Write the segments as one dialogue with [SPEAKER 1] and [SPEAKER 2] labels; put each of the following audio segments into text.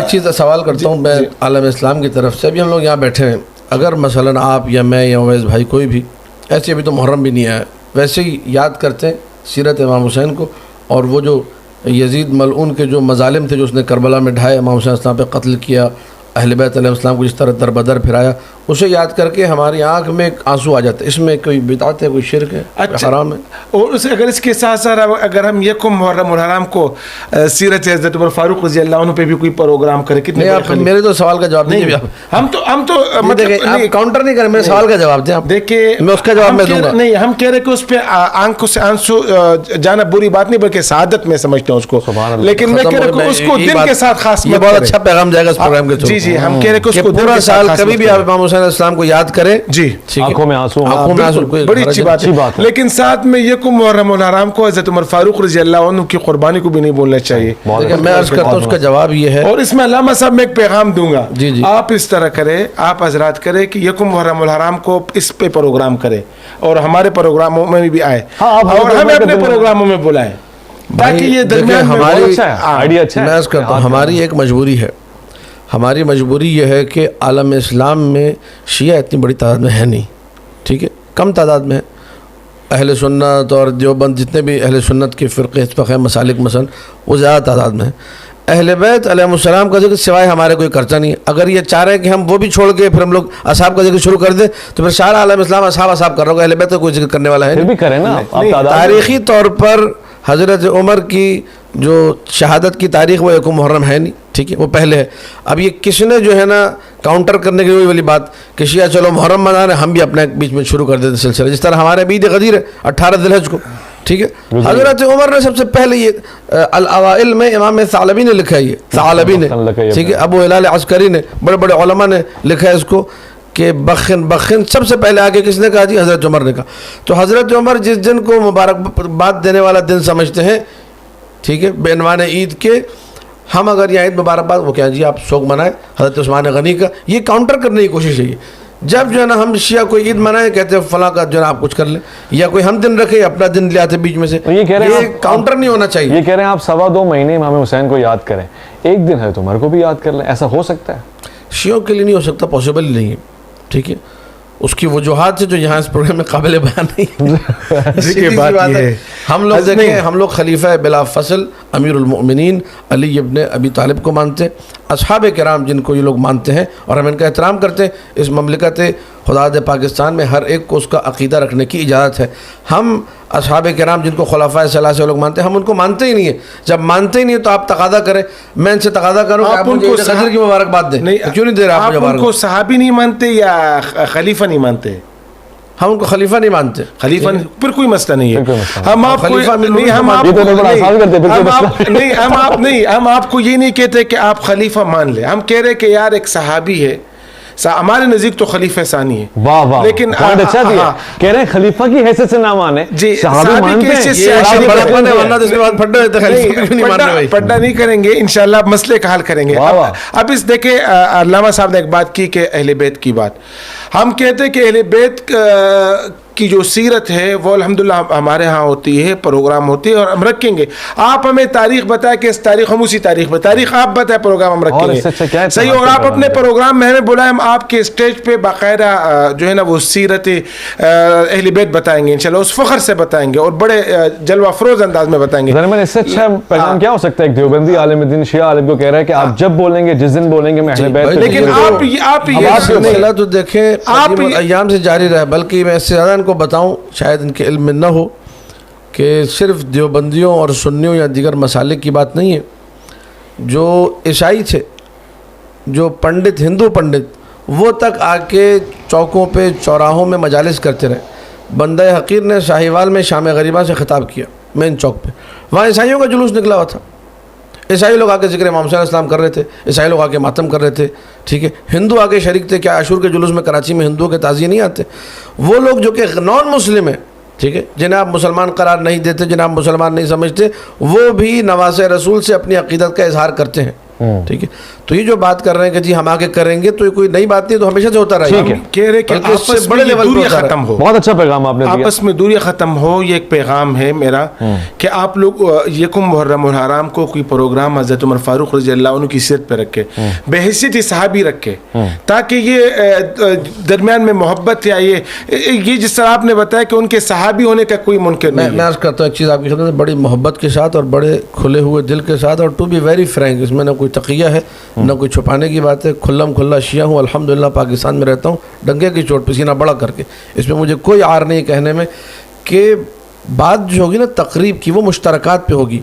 [SPEAKER 1] ایک چیز سوال کرتا ہوں میں عالم اسلام کی طرف سے. ابھی ہم لوگ یہاں بیٹھے ہیں, اگر مثلا آپ یا میں یا اویس بھائی کوئی بھی ایسے, ابھی تو محرم بھی نہیں آیا, ویسے ہی یاد کرتے ہیں سیرت امام حسین کو اور وہ جو یزید ملعون کے جو مظالم تھے جو اس نے کربلا میں ڈھائے, امام حسین السلام پہ قتل کیا, اہل بیت علیہ السلام کو جس طرح در بدر پھرایا, اسے یاد کر کے ہماری آنکھ میں ایک آنسو آ جاتا ہے. اس میں کوئی بدعت ہے, کوئی شرک ہے, حرام ہے؟
[SPEAKER 2] اور اگر اس کے ساتھ ساتھ اگر ہم یکم محرم الحرام کو سیرت حضرت عمر فاروق رضی اللہ عنہ پہ بھی کوئی پروگرام کرے, کتنے
[SPEAKER 1] آپ میرے تو سوال کا جواب نہیں,
[SPEAKER 2] ہم تو
[SPEAKER 1] کاؤنٹر نہیں کریں, میرے سوال کا جواب دیں آپ.
[SPEAKER 2] دیکھیے
[SPEAKER 1] میں اس کا جواب میں دوں گا.
[SPEAKER 2] نہیں, ہم کہہ رہے کہ اس پہ آنکھوں سے آنسو جانا بری بات نہیں, بلکہ سعادت میں سمجھتے ہیں اس کو, لیکن میں کہہ رہا ہوں اس کو دل کے ساتھ خاص
[SPEAKER 1] یہ بہت اچھا پیغام جائے گا اس پروگرام کے تھرو.
[SPEAKER 2] جی ہم کہہ رہے کہ اس کو
[SPEAKER 1] پورا سال کبھی بھی آپ امام حسین السلام کو یاد کریں,
[SPEAKER 2] جی
[SPEAKER 3] آنکھوں میں آنسو,
[SPEAKER 2] بڑی اچھی بات ہے, لیکن ساتھ میں یکم محرم الحرام کو حضرت عمر فاروق رضی اللہ عنہ کی قربانی کو بھی نہیں بولنا چاہیے.
[SPEAKER 1] میں عرض کرتا ہوں اس کا جواب یہ ہے,
[SPEAKER 2] اور اس میں علامہ صاحب میں ایک پیغام دوں گا,
[SPEAKER 1] جی
[SPEAKER 2] آپ اس طرح کریں, آپ حضرات کریں کہ یکم محرم الحرام کو اس پہ پروگرام کریں اور ہمارے پروگراموں میں بھی آئے اور ہمیں اپنے پروگراموں میں بلائیں, تاکہ یہ درمیان
[SPEAKER 1] ہماری میں عرض کرتا ہوں ہماری ایک مجبوری ہے. ہماری مجبوری یہ ہے کہ عالم اسلام میں شیعہ اتنی بڑی تعداد میں ہے نہیں, ٹھیک ہے, کم تعداد میں ہے. اہل سنت اور دیوبند جتنے بھی اہل سنت کے فرقے اتفاق ہیں, مسالک مثلا, وہ زیادہ تعداد میں ہیں. اہل بیت علیہ السلام کا ذکر سوائے ہمارے کوئی کرتا نہیں ہے. اگر یہ چاہ رہے ہیں کہ ہم وہ بھی چھوڑ کے پھر ہم لوگ اصحاب کا ذکر شروع کر دیں تو پھر سارا عالم اسلام اصحاب کر رہا ہوگا, اہل بیت کا کوئی ذکر کرنے والا ہے
[SPEAKER 3] بھی کریں نا.
[SPEAKER 1] تاریخی طور پر حضرت عمر کی جو شہادت کی تاریخ وہ یکم محرم ہے نہیں, ٹھیک ہے, وہ پہلے ہے. اب یہ کس نے جو ہے نا کاؤنٹر کرنے کی وہی والی بات کہ شیعہ چلو محرم منا رہے ہیں, ہم بھی اپنے بیچ میں شروع کر دیتے سلسلہ, جس طرح ہمارے عید غدیر ہے 18 ذی الحج کو, ٹھیک ہے. حضرت عمر نے سب سے پہلے یہ الاوائل میں امام ثعلبی نے لکھا ہے, یہ ثعلبی نے, ٹھیک ہے, ابو ہلال عسکری نے, بڑے بڑے علماء نے لکھا ہے اس کو کہ بخن سب سے پہلے آگے کس نے کہا جی, حضرت عمر نے کہا. تو حضرت عمر جس دن کو مبارکباد دینے والا دن سمجھتے ہیں, ٹھیک ہے, بے عنوان عید کے, ہم اگر یہ عید مبارکباد وہ کہیں جی آپ شوق منائیں حضرت عثمان غنی کا, یہ کاؤنٹر کرنے کی کوشش ہے. جب جو ہے نا ہم شیعہ کوئی عید منائیں کہتے ہیں فلاں کا جو ہے نا آپ کچھ کر لیں, یا کوئی ہم دن رکھے اپنا دن لے آتے بیچ میں سے, یہ کاؤنٹر نہیں ہونا چاہیے.
[SPEAKER 3] یہ کہہ رہے ہیں آپ 2.25 مہینے امام حسین کو یاد کریں, ایک دن حضرت عمر کو بھی یاد کر لیں, ایسا ہو سکتا ہے؟
[SPEAKER 1] شیعوں کے لیے نہیں ہو سکتا, پاسبل ہی نہیں ہے, ٹھیک ہے. اس کی وجوہات سے جو یہاں اس پروگرام میں قابل بیان نہیں ہے. ہم لوگ دیکھیں, ہم لوگ خلیفہ بلا فصل امیر المؤمنین علی ابن ابی طالب کو مانتے ہیں, اصحاب کرام جن کو یہ لوگ مانتے ہیں اور ہم ان کا احترام کرتے ہیں. اس مملکت خدا دے پاکستان میں ہر ایک کو اس کا عقیدہ رکھنے کی اجازت ہے. ہم اصحاب کرام جن کو خلفائے ثلاثہ لوگ مانتے ہیں, ہم ان کو مانتے ہی نہیں ہیں. جب مانتے ہی نہیں تو آپ تقاضا کریں, میں ان سے تقاضا کروں کہ آپ مجھے غدر کی مبارکباد دیں, کیوں نہیں دے رہے آپ مجھے؟
[SPEAKER 2] ان کو صحابی نہیں مانتے یا خلیفہ نہیں مانتے؟
[SPEAKER 1] ہم ان کو خلیفہ نہیں مانتے.
[SPEAKER 2] خلیفہ پھر کوئی مسئلہ نہیں ہے. ہم آپ کو یہ نہیں کہتے کہ آپ خلیفہ مان لیں, ہم کہہ رہے کہ یار ایک صحابی ہے, ہمارے نزدیک تو خلیفہ ثانی ہے.
[SPEAKER 3] واہ واہ,
[SPEAKER 2] لیکن
[SPEAKER 3] اچھا دیا, کہہ رہے ہیں خلیفہ کی حیثیت سے نہ مانے,
[SPEAKER 2] جی
[SPEAKER 3] صحابی مانتے ہیں,
[SPEAKER 2] پڑھنا نہیں کریں گے انشاءاللہ, مسئلے کا حل کریں گے. اب اس دیکھیں علامہ صاحب نے ایک بات کی کہ اہل بیت کی بات, ہم کہتے ہیں کہ اہل بیت کی جو سیرت ہے وہ الحمدللہ ہمارے ہاں ہوتی ہے, پروگرام ہوتی ہے اور ہم رکھیں گے. آپ ہمیں تاریخ بتائیں کہ اس تاریخ, ہم اسی تاریخ پہ تاریخ آپ بتائیں, پروگرام ہم رکھیں گے, صحیح. اور آپ اپنے پروگرام میں ہمیں بلائیں, ہم آپ کے اسٹیج پہ باقاعدہ جو ہے نا وہ سیرت اہل بیت بتائیں گے انشاءاللہ, اس فخر سے بتائیں گے اور بڑے جلوہ افروز انداز میں بتائیں گے.
[SPEAKER 3] اس سے اچھا پیغام کیا ہو سکتا ہے؟ ایک دیوبندی عالم دین شیعہ عالم کو کہہ رہا ہے کہ آپ جب بولیں گے, جس دن بولیں گے میں اہل بیت,
[SPEAKER 1] لیکن آپ یہ تو دیکھیں آپ ایام سے جاری رہے. بلکہ میں اس سے زیادہ ان کو بتاؤں, شاید ان کے علم میں نہ ہو, کہ صرف دیوبندیوں اور سنیوں یا دیگر مسالک کی بات نہیں ہے. جو عیسائی تھے, جو پنڈت, ہندو پنڈت, وہ تک آ کے چوکوں پہ چوراہوں میں مجالس کرتے رہے. بندہ حقیر نے ساہیوال میں شام غریبہ سے خطاب کیا مین چوک پہ, وہاں عیسائیوں کا جلوس نکلا ہوا تھا. عیسائی لوگ آ کے ذکر امام حسین السلام کر رہے تھے, عیسائی لوگ آ کے ماتم کر رہے تھے, ٹھیک ہے. ہندو آ کے شریک تھے. کیا عاشور کے جلوس میں کراچی میں ہندوؤں کے تعزیے نہیں آتے؟ وہ لوگ جو کہ نان مسلم ہیں, ٹھیک ہے, جنہیں آپ مسلمان قرار نہیں دیتے, جنہیں آپ مسلمان نہیں سمجھتے, وہ بھی نواسہ رسول سے اپنی عقیدت کا اظہار کرتے ہیں. ٹھیک ہے. تو یہ جو بات کر رہے ہیں کہ جی ہم آگے کریں گے، تو یہ کوئی نئی بات نہیں، تو ہمیشہ سے ہوتا رہے گا.
[SPEAKER 3] ٹھیک ہے.
[SPEAKER 2] کہہ رہے کہ
[SPEAKER 1] بلکہ اس سے
[SPEAKER 2] آپس
[SPEAKER 1] بڑے
[SPEAKER 2] میں
[SPEAKER 1] لیول پہ
[SPEAKER 2] دوریاں
[SPEAKER 1] ہوتا رہا.
[SPEAKER 2] ختم ہو،
[SPEAKER 3] بہت اچھا پیغام آپ نے دیا.
[SPEAKER 2] آپس میں دوریاں ختم ہو. یہ ایک پیغام ہے میرا کہ آپ لوگ یکم محرم الحرام کو کوئی پروگرام حضرت عمر فاروق رضی اللہ عنہ کی سیرت پہ رکھے، بحیثیت صحابی رکھے، تاکہ یہ درمیان میں محبت یا یہ جس طرح آپ نے بتایا کہ ان کے صحابی ہونے کا کوئی منکر نہیں
[SPEAKER 1] میں
[SPEAKER 2] ہے.
[SPEAKER 1] عرض کرتا ہوں ایک چیز آپ کی خدمت میں، بڑی محبت کے ساتھ اور بڑے کھلے ہوئے دل کے ساتھ، اور ٹو بی ویری فرینک، اس میں نہ کوئی تقیہ ہے نہ کوئی چھپانے کی بات ہے. کھلم کھلا شیعہ ہوں، الحمدللہ پاکستان میں رہتا ہوں ڈنگے کی چوٹ پہ سینہ بڑا کر کے. اس میں مجھے کوئی عار نہیں کہنے میں کہ بات جو ہوگی نا تقریب کی وہ مشترکات پہ ہوگی.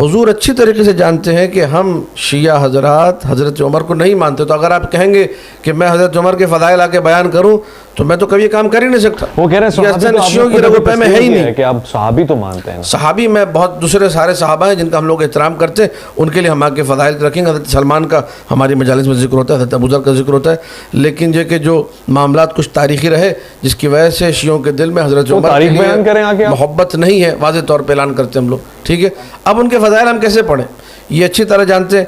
[SPEAKER 1] حضور اچھی طریقے سے جانتے ہیں کہ ہم شیعہ حضرات حضرت عمر کو نہیں مانتے. تو اگر آپ کہیں گے کہ میں حضرت عمر کے فضائل آ کے بیان کروں تو میں تو کبھی یہ کام کر ہی نہیں سکتا.
[SPEAKER 3] وہ کہہ رہے ہیں
[SPEAKER 1] شیعوں کی رگو پہ میں ہے ہی نہیں
[SPEAKER 3] کہ آپ صحابی تو مانتے ہیں.
[SPEAKER 1] صحابی میں بہت دوسرے سارے صحابہ ہیں جن کا ہم لوگ احترام کرتے ہیں، ان کے لیے ہم آگے فضائل رکھیں گے. حضرت سلمان کا ہماری مجالس میں ذکر ہوتا ہے، حضرت ابوذر کا ذکر ہوتا ہے. لیکن یہ کہ جو معاملات کچھ تاریخی رہے جس کی وجہ سے شیعوں کے دل میں حضرت عمر کے لیے محبت نہیں ہے، واضح طور پہ اعلان کرتے ہیں ہم لوگ. ٹھیک ہے. اب ان کے فضائل ہم کیسے پڑھیں؟ یہ اچھی طرح جانتے ہیں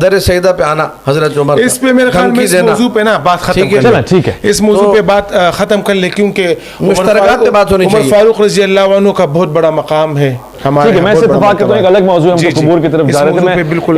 [SPEAKER 1] در سیدہ پہ آنا حضرت عمر،
[SPEAKER 2] اس پہ میرے خیال میں اس موضوع پہ نا بات ختم کر لیں.
[SPEAKER 3] ٹھیک ہے،
[SPEAKER 2] اس موضوع پہ بات ختم کر لیں کیونکہ
[SPEAKER 1] مشترکات پہ بات ہونی چاہیے.
[SPEAKER 2] عمر فاروق رضی اللہ عنہ کا بہت بڑا مقام ہے ہمارے.
[SPEAKER 3] ٹھیک ہے، میں اس اتفاق کرتا ہوں ایک الگ موضوع ہم تو قبور کی طرف جا رہے تھے. میں بالکل